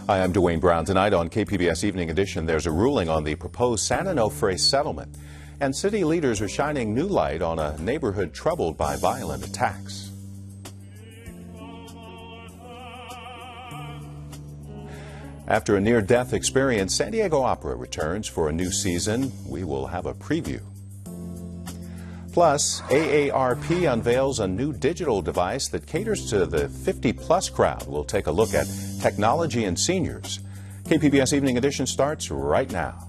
Hi, I'm Dwayne Brown. Tonight on KPBS Evening Edition, there's a ruling on the proposed San Onofre settlement. And city leaders are shining new light on a neighborhood troubled by violent attacks. After a near-death experience, San Diego Opera returns for a new season. We will have a preview. Plus, AARP unveils a new digital device that caters to the 50-plus crowd. We'll take a look at technology and seniors. KPBS Evening Edition starts right now.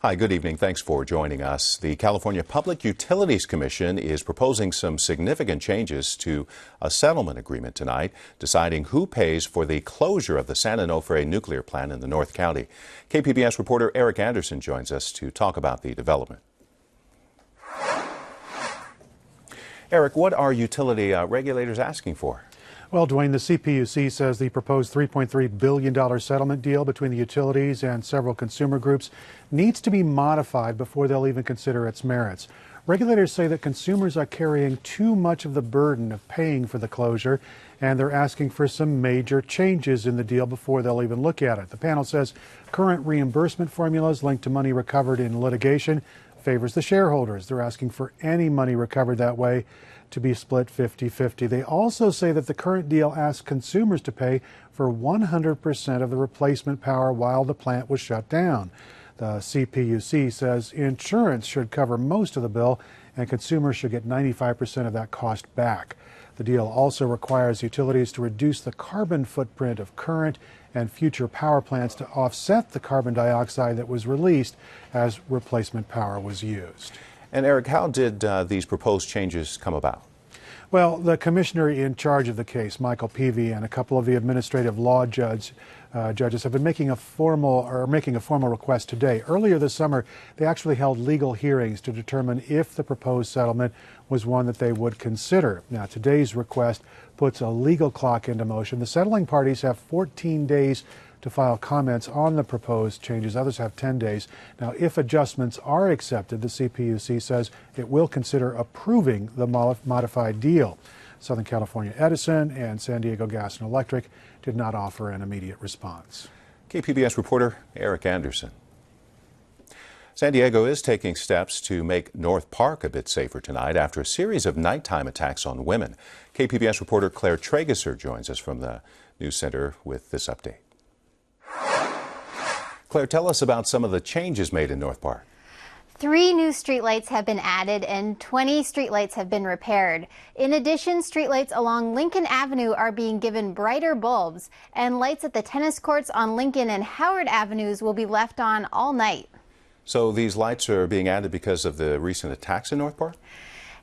Hi, good evening. Thanks for joining us. The California Public Utilities Commission is proposing some significant changes to a settlement agreement tonight, deciding who pays for the closure of the San Onofre nuclear plant in the North County. KPBS reporter Eric Anderson joins us to talk about the development. Eric, what are utility regulators asking for? Well, Dwayne, the CPUC says the proposed $3.3 billion settlement deal between the utilities and several consumer groups needs to be modified before they'll even consider its merits. Regulators say that consumers are carrying too much of the burden of paying for the closure, and they're asking for some major changes in the deal before they'll even look at it. The panel says current reimbursement formulas linked to money recovered in litigation favors the shareholders. They're asking for any money recovered that way to be split 50-50. They also say that the current deal asks consumers to pay for 100% of the replacement power while the plant was shut down. The CPUC says insurance should cover most of the bill and consumers should get 95% of that cost back. The deal also requires utilities to reduce the carbon footprint of current and future power plants to offset the carbon dioxide that was released as replacement power was used. And Eric, how did these proposed changes come about? Well, the commissioner in charge of the case, Michael Peavy, and a couple of the administrative law judges have been making a formal request today. Earlier this summer, they actually held legal hearings to determine if the proposed settlement was one that they would consider. Now, today's request puts a legal clock into motion. The settling parties have 14 days to file comments on the proposed changes. Others have 10 days. Now, if adjustments are accepted, the CPUC says it will consider approving the modified deal. Southern California Edison and San Diego Gas and Electric did not offer an immediate response. KPBS reporter Eric Anderson. San Diego is taking steps to make North Park a bit safer tonight after a series of nighttime attacks on women. KPBS reporter Claire Trageser joins us from the News Center with this update. Claire, tell us about some of the changes made in North Park. 3 new streetlights have been added and 20 streetlights have been repaired. In addition, streetlights along Lincoln Avenue are being given brighter bulbs, and lights at the tennis courts on Lincoln and Howard Avenues will be left on all night. So these lights are being added because of the recent attacks in North Park?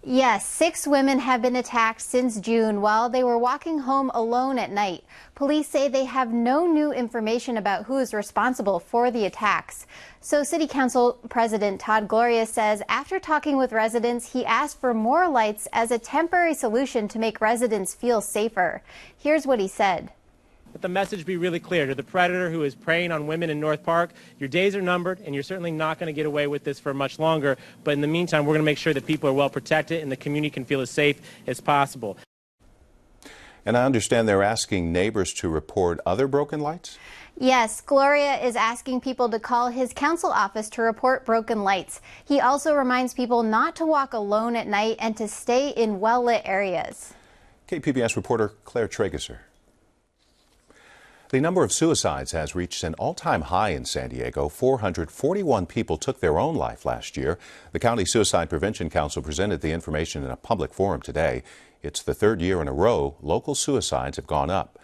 Yes, 6 women have been attacked since June while they were walking home alone at night. Police say they have no new information about who is responsible for the attacks. So City Council President Todd Gloria says after talking with residents, he asked for more lights as a temporary solution to make residents feel safer. Here's what he said. Let the message be really clear to the predator who is preying on women in North Park. Your days are numbered, and you're certainly not going to get away with this for much longer. But in the meantime, we're going to make sure that people are well protected and the community can feel as safe as possible. And I understand they're asking neighbors to report other broken lights? Yes, Gloria is asking people to call his council office to report broken lights. He also reminds people not to walk alone at night and to stay in well-lit areas. KPBS reporter Claire Trageser. The number of suicides has reached an all-time high in San Diego. 441 people took their own life last year. The County Suicide Prevention Council presented the information in a public forum today. It's the 3rd year in a row local suicides have gone up.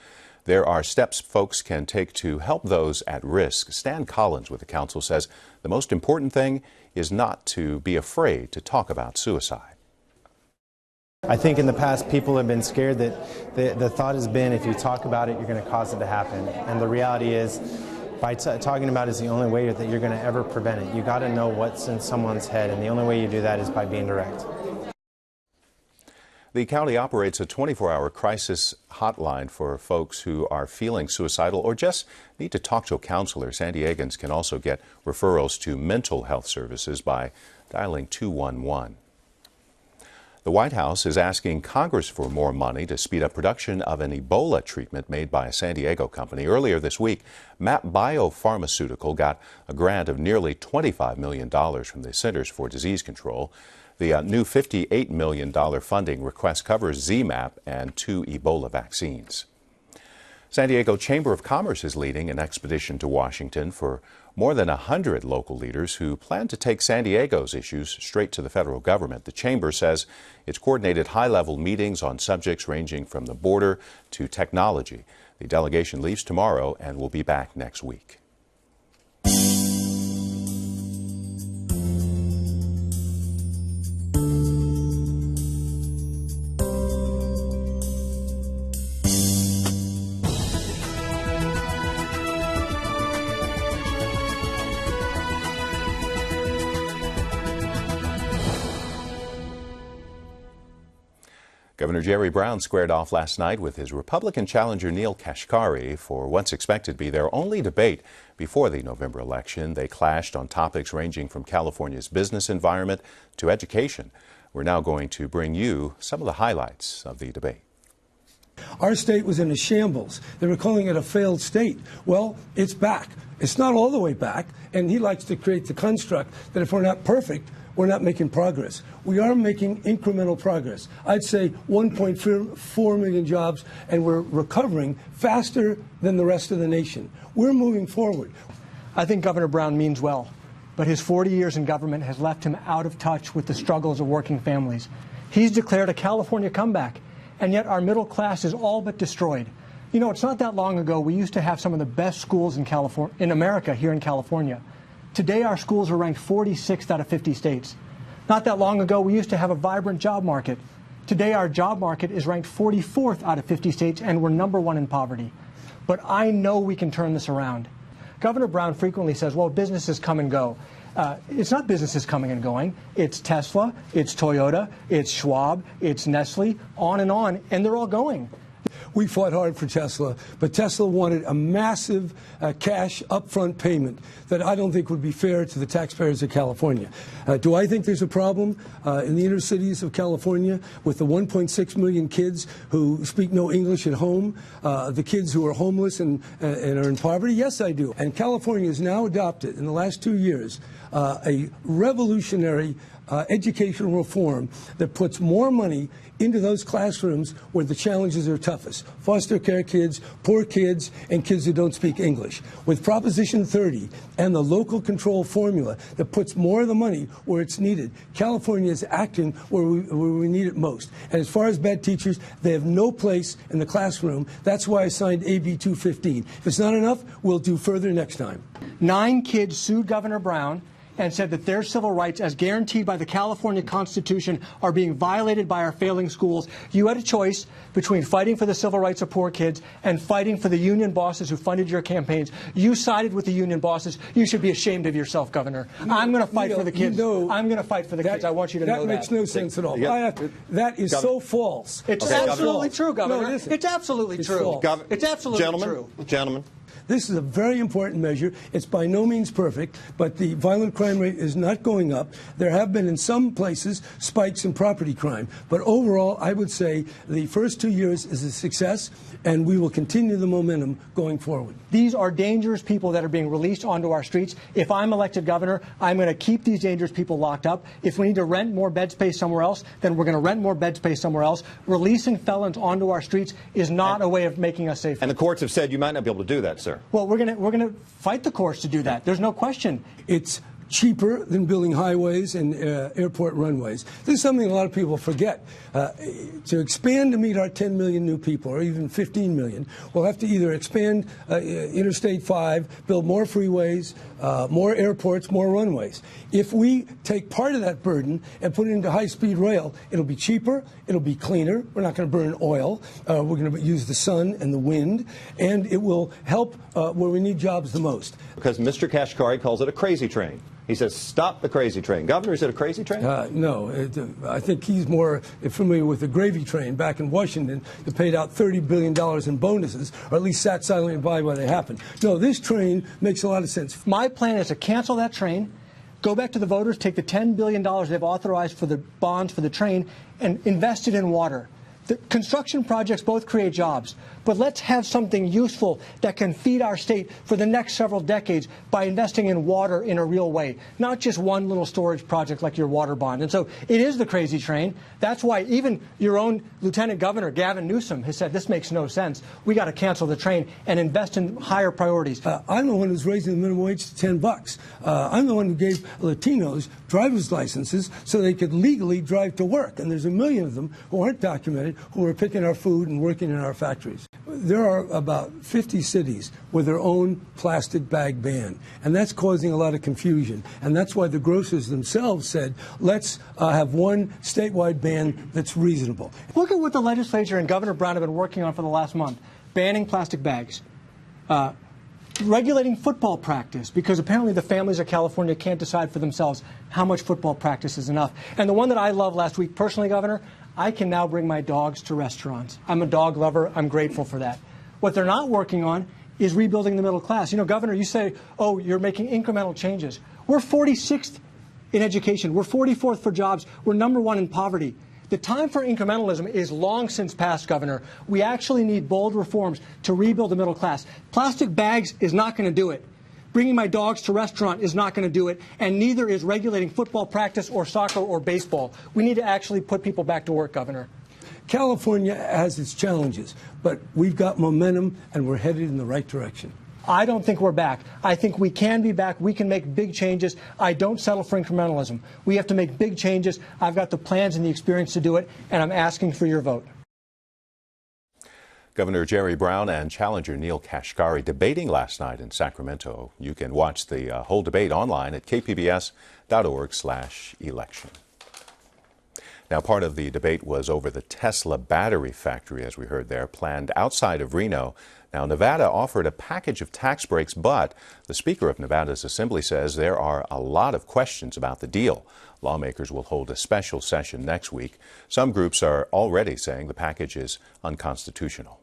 There are steps folks can take to help those at risk. Stan Collins with the council says the most important thing is not to be afraid to talk about suicide. I think in the past people have been scared that the thought has been if you talk about it, you're going to cause it to happen. And the reality is by talking about it is the only way that you're going to ever prevent it. You got to know what's in someone's head, and the only way you do that is by being direct. The county operates a 24-hour crisis hotline for folks who are feeling suicidal or just need to talk to a counselor. San Diegans can also get referrals to mental health services by dialing 211. The White House is asking Congress for more money to speed up production of an Ebola treatment made by a San Diego company. Earlier this week, MAP Biopharmaceutical got a grant of nearly $25 million from the Centers for Disease Control. The new $58 million funding request covers ZMapp and 2 Ebola vaccines. San Diego Chamber of Commerce is leading an expedition to Washington for more than 100 local leaders who plan to take San Diego's issues straight to the federal government. The chamber says it's coordinated high-level meetings on subjects ranging from the border to technology. The delegation leaves tomorrow and will be back next week. Governor Jerry Brown squared off last night with his Republican challenger Neel Kashkari for what's expected to be their only debate before the November election. They clashed on topics ranging from California's business environment to education. We're now going to bring you some of the highlights of the debate. Our state was in a shambles. They were calling it a failed state. Well, it's back. It's not all the way back, and he likes to create the construct that if we're not perfect, we're not making progress. We are making incremental progress. I'd say 1.4 million jobs, and we're recovering faster than the rest of the nation. We're moving forward. I think Governor Brown means well, but his 40 years in government has left him out of touch with the struggles of working families. He's declared a California comeback, and yet our middle class is all but destroyed. You know, it's not that long ago we used to have some of the best schools in America here in California. Today, our schools are ranked 46th out of 50 states. Not that long ago, we used to have a vibrant job market. Today, our job market is ranked 44th out of 50 states, and we're #1 in poverty. But I know we can turn this around. Governor Brown frequently says, well, businesses come and go. It's not businesses coming and going. It's Tesla, it's Toyota, it's Schwab, it's Nestle, on, and they're all going. We fought hard for Tesla, but Tesla wanted a massive cash upfront payment that I don't think would be fair to the taxpayers of California. Do I think there's a problem in the inner cities of California with the 1.6 million kids who speak no English at home, the kids who are homeless and are in poverty? Yes, I do. And California has now adopted, in the last 2 years, a revolutionary educational reform that puts more money into those classrooms where the challenges are toughest. Foster care kids, poor kids, and kids who don't speak English. With Proposition 30 and the local control formula that puts more of the money where it's needed, California is acting where we need it most. And as far as bad teachers, they have no place in the classroom. That's why I signed AB 215. If it's not enough, we'll do further next time. 9 kids sued Governor Brown and said that their civil rights, as guaranteed by the California Constitution, are being violated by our failing schools. You had a choice between fighting for the civil rights of poor kids and fighting for the union bosses who funded your campaigns. You sided with the union bosses. You should be ashamed of yourself, Governor. I'm going to fight for the kids. I'm going to fight for the kids. I want you to know that. That makes no sense at all. That is so false. It's absolutely true, Governor. No, it's absolutely true. It's absolutely true. Gentlemen. This is a very important measure. It's by no means perfect, but the violent crime rate is not going up. There have been, in some places, spikes in property crime. But overall, I would say the first 2 years is a success, and we will continue the momentum going forward. These are dangerous people that are being released onto our streets. If I'm elected governor, I'm going to keep these dangerous people locked up. If we need to rent more bed space somewhere else, then we're going to rent more bed space somewhere else. Releasing felons onto our streets is not a way of making us safer. And the courts have said you might not be able to do that, sir. Well, we're going to fight the courts to do that. There's no question. It's cheaper than building highways and airport runways. This is something a lot of people forget. To expand to meet our 10 million new people, or even 15 million, we'll have to either expand Interstate 5, build more freeways, more airports, more runways. If we take part of that burden and put it into high-speed rail, it'll be cheaper, it'll be cleaner, we're not going to burn oil, we're going to use the sun and the wind, and it will help where we need jobs the most. Because Mr. Kashkari calls it a crazy train. He says, stop the crazy train. Governor, is it a crazy train? No. I think he's more familiar with the gravy train back in Washington that paid out $30 billion in bonuses, or at least sat silently by while they happened. No, this train makes a lot of sense. My plan is to cancel that train, go back to the voters, take the $10 billion they've authorized for the bonds for the train, and invest it in water. The construction projects both create jobs, but let's have something useful that can feed our state for the next several decades by investing in water in a real way, not just one little storage project like your water bond. And so it is the crazy train. That's why even your own Lieutenant Governor, Gavin Newsom, has said this makes no sense. We got to cancel the train and invest in higher priorities. I'm the one who's raising the minimum wage to $10. I'm the one who gave Latinos driver's licenses so they could legally drive to work. And there's a million of them who aren't documented, who are picking our food and working in our factories. There are about 50 cities with their own plastic bag ban, and that's causing a lot of confusion. And that's why the grocers themselves said, let's have one statewide ban that's reasonable. Look at what the legislature and Governor Brown have been working on for the last month. Banning plastic bags. Regulating football practice, because apparently the families of California can't decide for themselves how much football practice is enough. And the one that I loved last week, personally, Governor, I can now bring my dogs to restaurants. I'm a dog lover. I'm grateful for that. What they're not working on is rebuilding the middle class. You know, Governor, you say, oh, you're making incremental changes. We're 46th in education. We're 44th for jobs. We're #1 in poverty. The time for incrementalism is long since past, Governor. We actually need bold reforms to rebuild the middle class. Plastic bags is not going to do it. Bringing my dogs to restaurant is not going to do it, and neither is regulating football practice or soccer or baseball. We need to actually put people back to work, Governor. California has its challenges, but we've got momentum and we're headed in the right direction. I don't think we're back. I think we can be back. We can make big changes. I don't settle for incrementalism. We have to make big changes. I've got the plans and the experience to do it, and I'm asking for your vote. Governor Jerry Brown and challenger Neel Kashkari debating last night in Sacramento. You can watch the whole debate online at kpbs.org/election. Now, part of the debate was over the Tesla battery factory, as we heard there, planned outside of Reno. Now, Nevada offered a package of tax breaks, but the Speaker of Nevada's Assembly says there are a lot of questions about the deal. Lawmakers will hold a special session next week. Some groups are already saying the package is unconstitutional.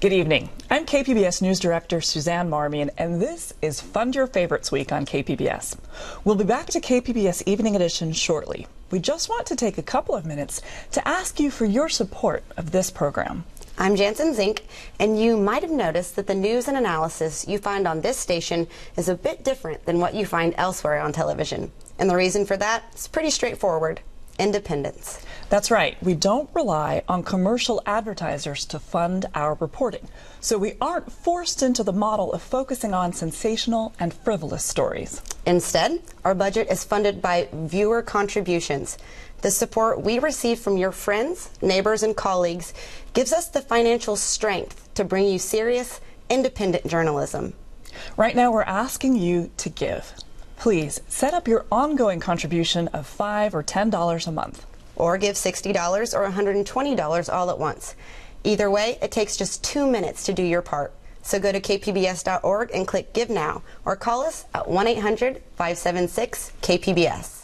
Good evening. I'm KPBS News Director Suzanne Marmion, and this is Fund Your Favorites Week on KPBS. We'll be back to KPBS Evening Edition shortly. We just want to take a couple of minutes to ask you for your support of this program. I'm Jansen Zink, and you might have noticed that the news and analysis you find on this station is a bit different than what you find elsewhere on television. And the reason for that is pretty straightforward: independence. That's right. We don't rely on commercial advertisers to fund our reporting, so we aren't forced into the model of focusing on sensational and frivolous stories. Instead, our budget is funded by viewer contributions. The support we receive from your friends, neighbors, and colleagues gives us the financial strength to bring you serious, independent journalism. Right now, we're asking you to give. Please set up your ongoing contribution of $5 or $10 a month. Or give $60 or $120 all at once. Either way, it takes just 2 minutes to do your part. So go to kpbs.org and click Give Now, or call us at 1-800-576-KPBS.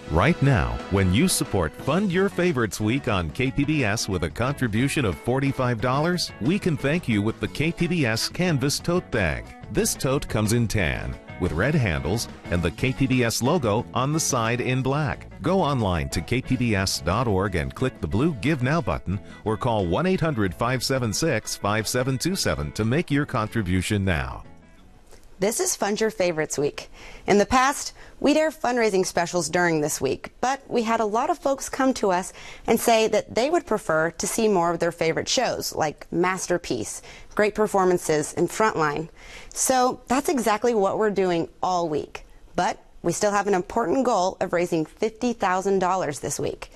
Right now, when you support Fund Your Favorites Week on KPBS with a contribution of $45, we can thank you with the KPBS Canvas Tote Bag. This tote comes in tan, with red handles and the KPBS logo on the side in black. Go online to kpbs.org and click the blue Give Now button, or call 1-800-576-5727 to make your contribution now. This is Fund Your Favorites Week. In the past, we'd air fundraising specials during this week, but we had a lot of folks come to us and say that they would prefer to see more of their favorite shows, like Masterpiece, Great Performances, and Frontline. So that's exactly what we're doing all week. But we still have an important goal of raising $50,000 this week.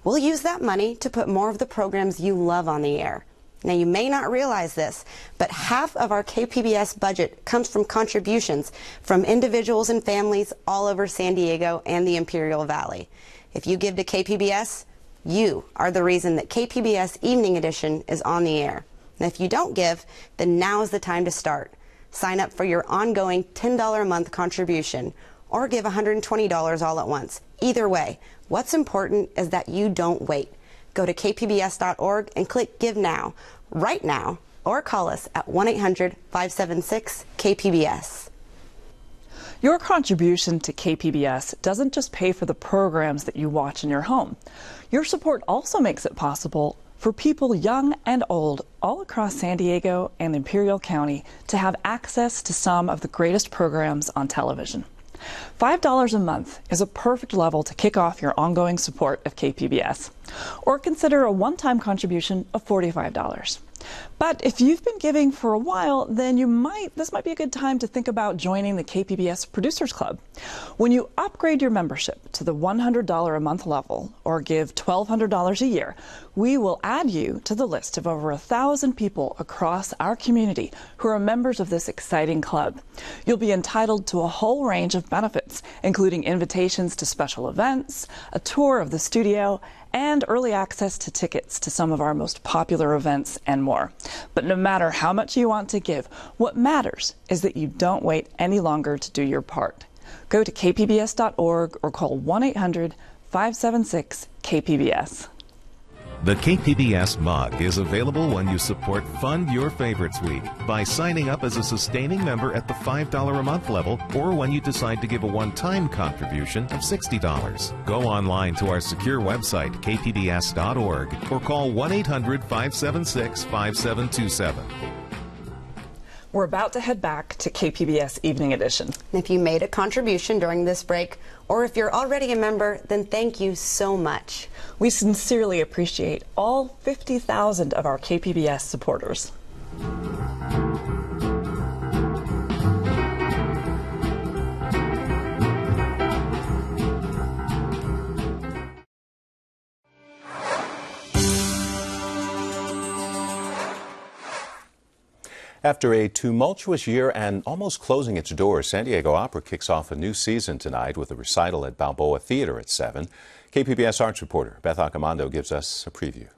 We'll use that money to put more of the programs you love on the air. Now, you may not realize this, but half of our KPBS budget comes from contributions from individuals and families all over San Diego and the Imperial Valley. If you give to KPBS, you are the reason that KPBS Evening Edition is on the air. And if you don't give, then now is the time to start. Sign up for your ongoing $10 a month contribution or give $120 all at once. Either way, what's important is that you don't wait. Go to kpbs.org and click Give Now, right now, or call us at 1-800-576-KPBS. Your contribution to KPBS doesn't just pay for the programs that you watch in your home. Your support also makes it possible for people young and old all across San Diego and Imperial County to have access to some of the greatest programs on television. $5 a month is a perfect level to kick off your ongoing support of KPBS. Or consider a one-time contribution of $45. But if you've been giving for a while, then this might be a good time to think about joining the KPBS Producers Club. When you upgrade your membership to the $100 a month level or give $1,200 a year, we will add you to the list of over 1,000 people across our community who are members of this exciting club. You'll be entitled to a whole range of benefits, including invitations to special events, a tour of the studio, and early access to tickets to some of our most popular events and more. But no matter how much you want to give, what matters is that you don't wait any longer to do your part. Go to kpbs.org or call 1-800-576-KPBS. The KPBS mug is available when you support Fund Your Favorites Week by signing up as a sustaining member at the $5 a month level or when you decide to give a one-time contribution of $60. Go online to our secure website, kpbs.org, or call 1-800-576-5727. We're about to head back to KPBS Evening Edition. If you made a contribution during this break, or if you're already a member, then thank you so much. We sincerely appreciate all 50,000 of our KPBS supporters. After a tumultuous year and almost closing its doors, San Diego Opera kicks off a new season tonight with a recital at Balboa Theater at 7. KPBS arts reporter Beth Accomando gives us a preview.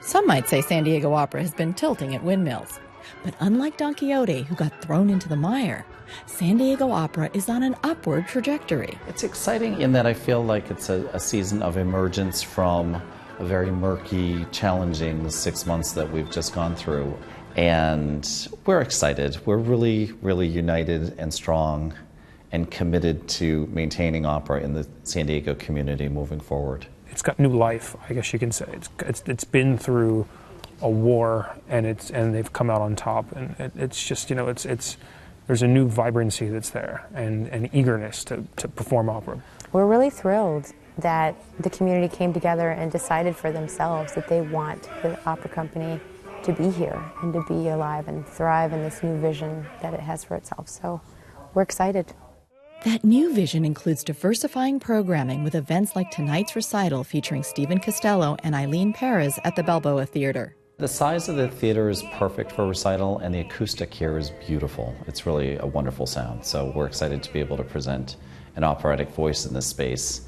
Some might say San Diego Opera has been tilting at windmills. But unlike Don Quixote, who got thrown into the mire, San Diego Opera is on an upward trajectory. It's exciting in that I feel like it's a season of emergence from a very murky, challenging 6 months that we've just gone through. And we're excited. We're really, really united and strong and committed to maintaining opera in the San Diego community moving forward. It's got new life, I guess you can say. It's been through a war, and they've come out on top. And it's just, there's a new vibrancy that's there and eagerness to perform opera. We're really thrilled that the community came together and decided for themselves that they want the opera company to be here and to be alive and thrive in this new vision that it has for itself. So we're excited. That new vision includes diversifying programming with events like tonight's recital featuring Stephen Costello and Eileen Perez at the Balboa Theater. The size of the theater is perfect for recital, and the acoustic here is beautiful. It's really a wonderful sound. So we're excited to be able to present an operatic voice in this space.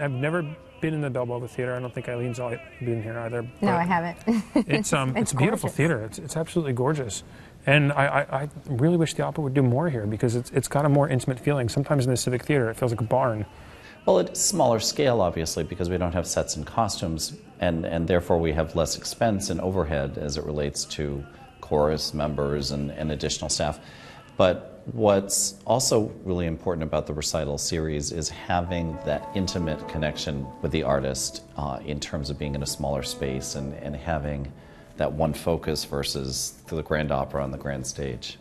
I've never been in the Balboa Theater. I don't think Eileen's been here either. No, I haven't. It's a beautiful theater. It's absolutely gorgeous. And I really wish the opera would do more here because it's got a more intimate feeling. Sometimes in the Civic Theater, it feels like a barn. Well, it's smaller scale, obviously, because we don't have sets and costumes, and therefore we have less expense and overhead as it relates to chorus members and additional staff. But what's also really important about the recital series is having that intimate connection with the artist in terms of being in a smaller space and having that one focus versus the grand opera on the grand stage.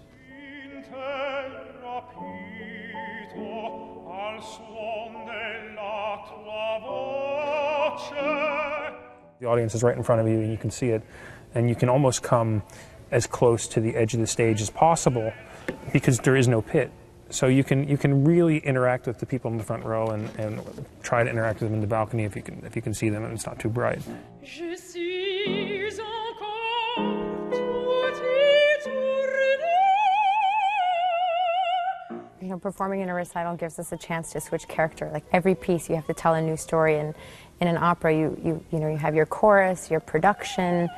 The audience is right in front of you and you can see it, and you can almost come as close to the edge of the stage as possible because there is no pit. So you can really interact with the people in the front row and try to interact with them in the balcony if you can see them and it's not too bright. performing in a recital gives us a chance to switch character. Like every piece, you have to tell a new story, and in an opera, you have your chorus, your production,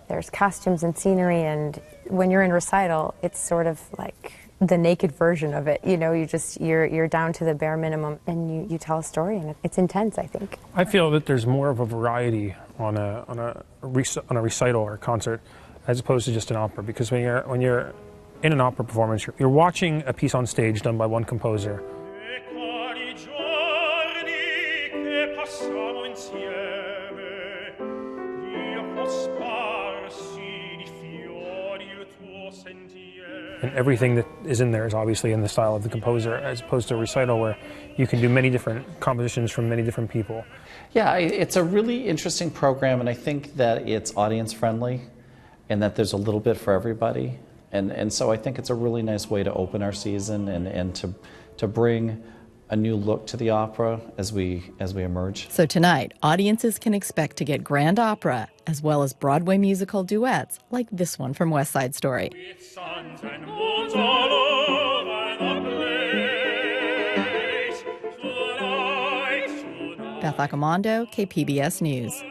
there's costumes and scenery, and when you're in recital, it's sort of like the naked version of it. You're down to the bare minimum, and you tell a story, and it's intense, I think. I feel that there's more of a variety on a recital or a concert as opposed to just an opera, because when you're in an opera performance, you're watching a piece on stage done by one composer. And everything that is in there is obviously in the style of the composer, as opposed to a recital where you can do many different compositions from many different people. Yeah, it's a really interesting program, and I think that it's audience friendly and that there's a little bit for everybody. And so I think it's a really nice way to open our season and to bring a new look to the opera as we emerge. So tonight, audiences can expect to get grand opera as well as Broadway musical duets like this one from West Side Story. Beth Accomando, KPBS News.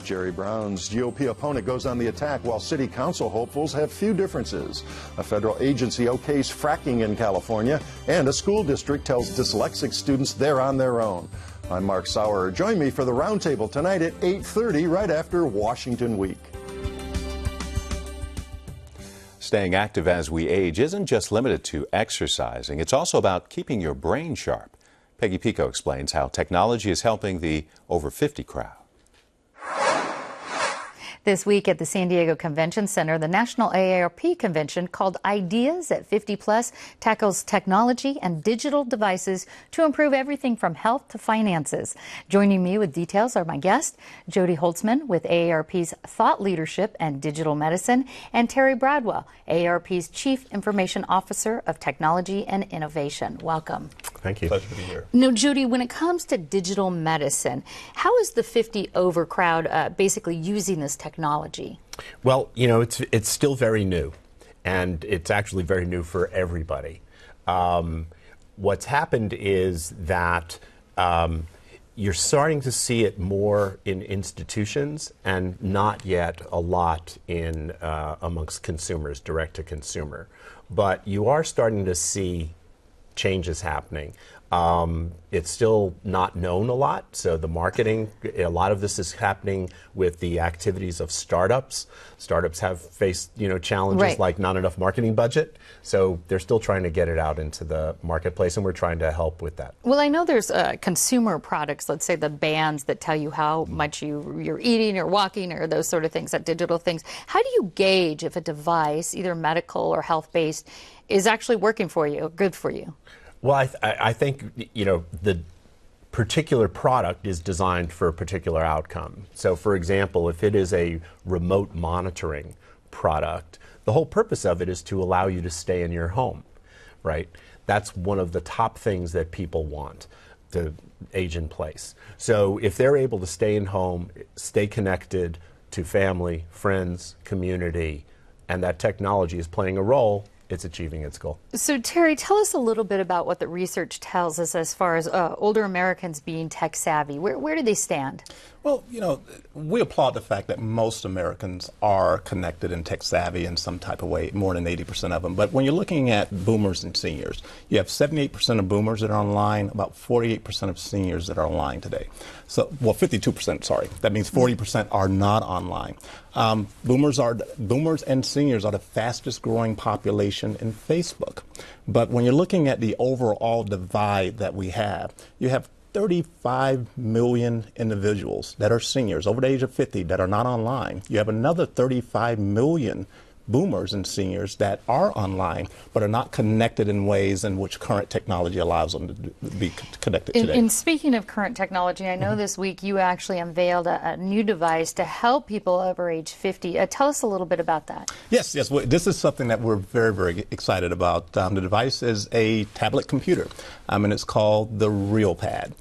Jerry Brown's GOP opponent goes on the attack while city council hopefuls have few differences. A federal agency okays fracking in California, and a school district tells dyslexic students they're on their own. I'm Mark Sauer. Join me for the roundtable tonight at 8:30, right after Washington Week. Staying active as we age isn't just limited to exercising. It's also about keeping your brain sharp. Peggy Pico explains how technology is helping the over 50 crowd. This week at the San Diego Convention Center, the National AARP Convention, called Ideas at 50 Plus, tackles technology and digital devices to improve everything from health to finances. Joining me with details are my guest, Jody Holtzman with AARP's Thought Leadership and Digital Medicine, and Terry Bradwell, AARP's Chief Information Officer of Technology and Innovation. Welcome. Thank you. Pleasure to be here. Now, Jody, when it comes to digital medicine, how is the 50 over crowd basically using this technology? Well, it's still very new, and it's actually very new for everybody. What's happened is that you're starting to see it more in institutions and not yet a lot in amongst consumers, direct to consumer. But you are starting to see changes happening. It's still not known a lot, so the marketing, a lot of this is happening with the activities of startups. Startups have faced, challenges like not enough marketing budget, so they're still trying to get it out into the marketplace, and we're trying to help with that. Well, I know there's consumer products, let's say the bands that tell you how much you're eating or walking or those sort of things, that digital things. How do you gauge if a device, either medical or health-based, is actually working for you, good for you? Well, I think, the particular product is designed for a particular outcome. So, for example, if it is a remote monitoring product, the whole purpose of it is to allow you to stay in your home, right? That's one of the top things that people want, to age in place. So if they're able to stay in home, stay connected to family, friends, community, and that technology is playing a role, it's achieving its goal. So Terry, tell us a little bit about what the research tells us as far as older Americans being tech savvy. Where do they stand? Well, we applaud the fact that most Americans are connected and tech savvy in some type of way, more than 80% of them. But when you're looking at boomers and seniors, you have 78% of boomers that are online, about 48% of seniors that are online today. So, well, 52%, sorry. That means 40% are not online. Boomers and seniors are the fastest growing population in Facebook. But when you're looking at the overall divide that we have, you have 35 million individuals that are seniors over the age of 50 that are not online. You have another 35 million boomers and seniors that are online but are not connected in ways in which current technology allows them to be connected today. And speaking of current technology, I know this week you actually unveiled a new device to help people over age 50. Tell us a little bit about that. Yes. Well, this is something that we're very, very excited about. The device is a tablet computer, and it's called the RealPad.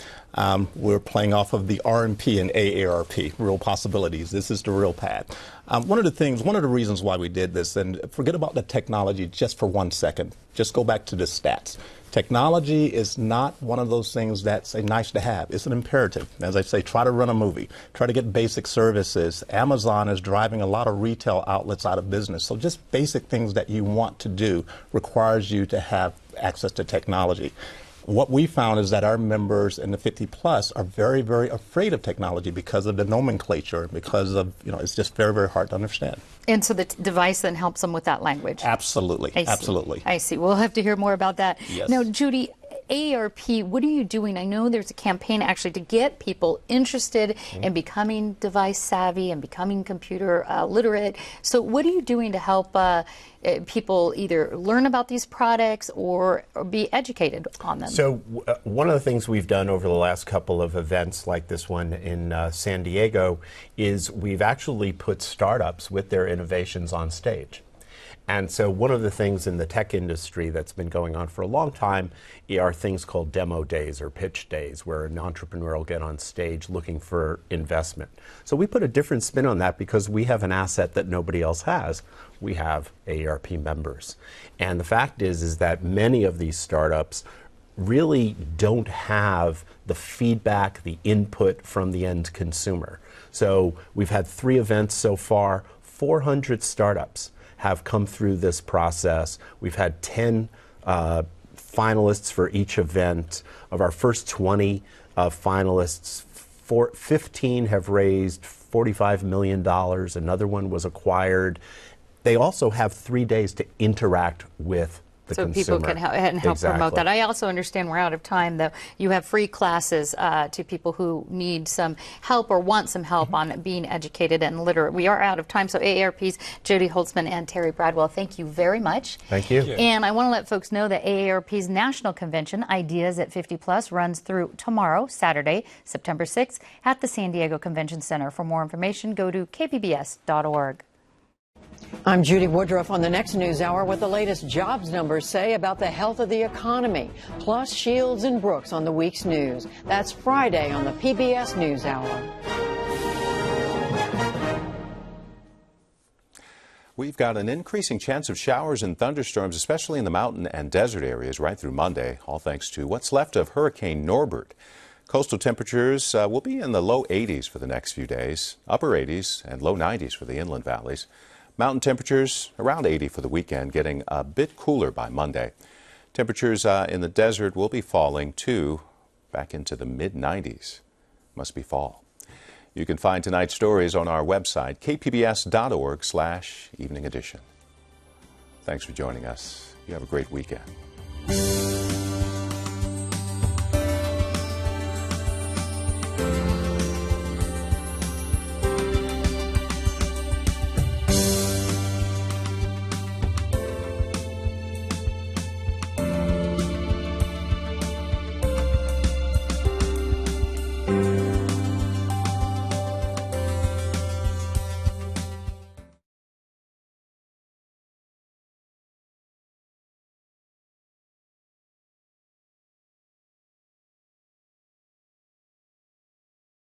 We're playing off of the RMP and AARP, real possibilities. This is the real path. One of the reasons why we did this, and forget about the technology just for 1 second, just go back to the stats. Technology is not one of those things that's a nice to have. It's an imperative. As I say, try to run a movie, try to get basic services. Amazon is driving a lot of retail outlets out of business. So just basic things that you want to do requires you to have access to technology. What we found is that our members in the 50 plus are very, very afraid of technology because of the nomenclature, because of, it's just very, very hard to understand. And so the device then helps them with that language. Absolutely. Absolutely. I see. We'll have to hear more about that. Yes. Now, Judy, AARP, what are you doing? I know there's a campaign actually to get people interested in becoming device savvy and becoming computer literate. So what are you doing to help people either learn about these products or be educated on them? So one of the things we've done over the last couple of events like this one in San Diego is we've actually put startups with their innovations on stage. And so one of the things in the tech industry that's been going on for a long time are things called demo days or pitch days, where an entrepreneur will get on stage looking for investment. So we put a different spin on that because we have an asset that nobody else has. We have AARP members. And the fact is that many of these startups really don't have the feedback, the input from the end consumer. So we've had 3 events so far, 400 startups have come through this process. We've had 10 finalists for each event. Of our first 20 finalists, 15 have raised $45 million. Another one was acquired. They also have 3 days to interact with the consumer. People can help promote that. I also understand we're out of time, though. You have free classes to people who need some help or want some help on being educated and literate. We are out of time, so AARP's Jody Holtzman and Terry Bradwell, thank you very much. Thank you. And I want to let folks know that AARP's National Convention, Ideas at 50 Plus, runs through tomorrow, Saturday, September 6th, at the San Diego Convention Center. For more information, go to kpbs.org. I'm Judy Woodruff on the next News Hour. What the latest jobs numbers say about the health of the economy, plus Shields and Brooks on the week's news. That's Friday on the PBS News Hour. We've got an increasing chance of showers and thunderstorms, especially in the mountain and desert areas right through Monday, all thanks to what's left of Hurricane Norbert. Coastal temperatures will be in the low 80s for the next few days, upper 80s and low 90s for the inland valleys. Mountain temperatures around 80 for the weekend, getting a bit cooler by Monday. Temperatures in the desert will be falling too, back into the mid-90s. Must be fall. You can find tonight's stories on our website, kpbs.org/evening edition. Thanks for joining us. You have a great weekend.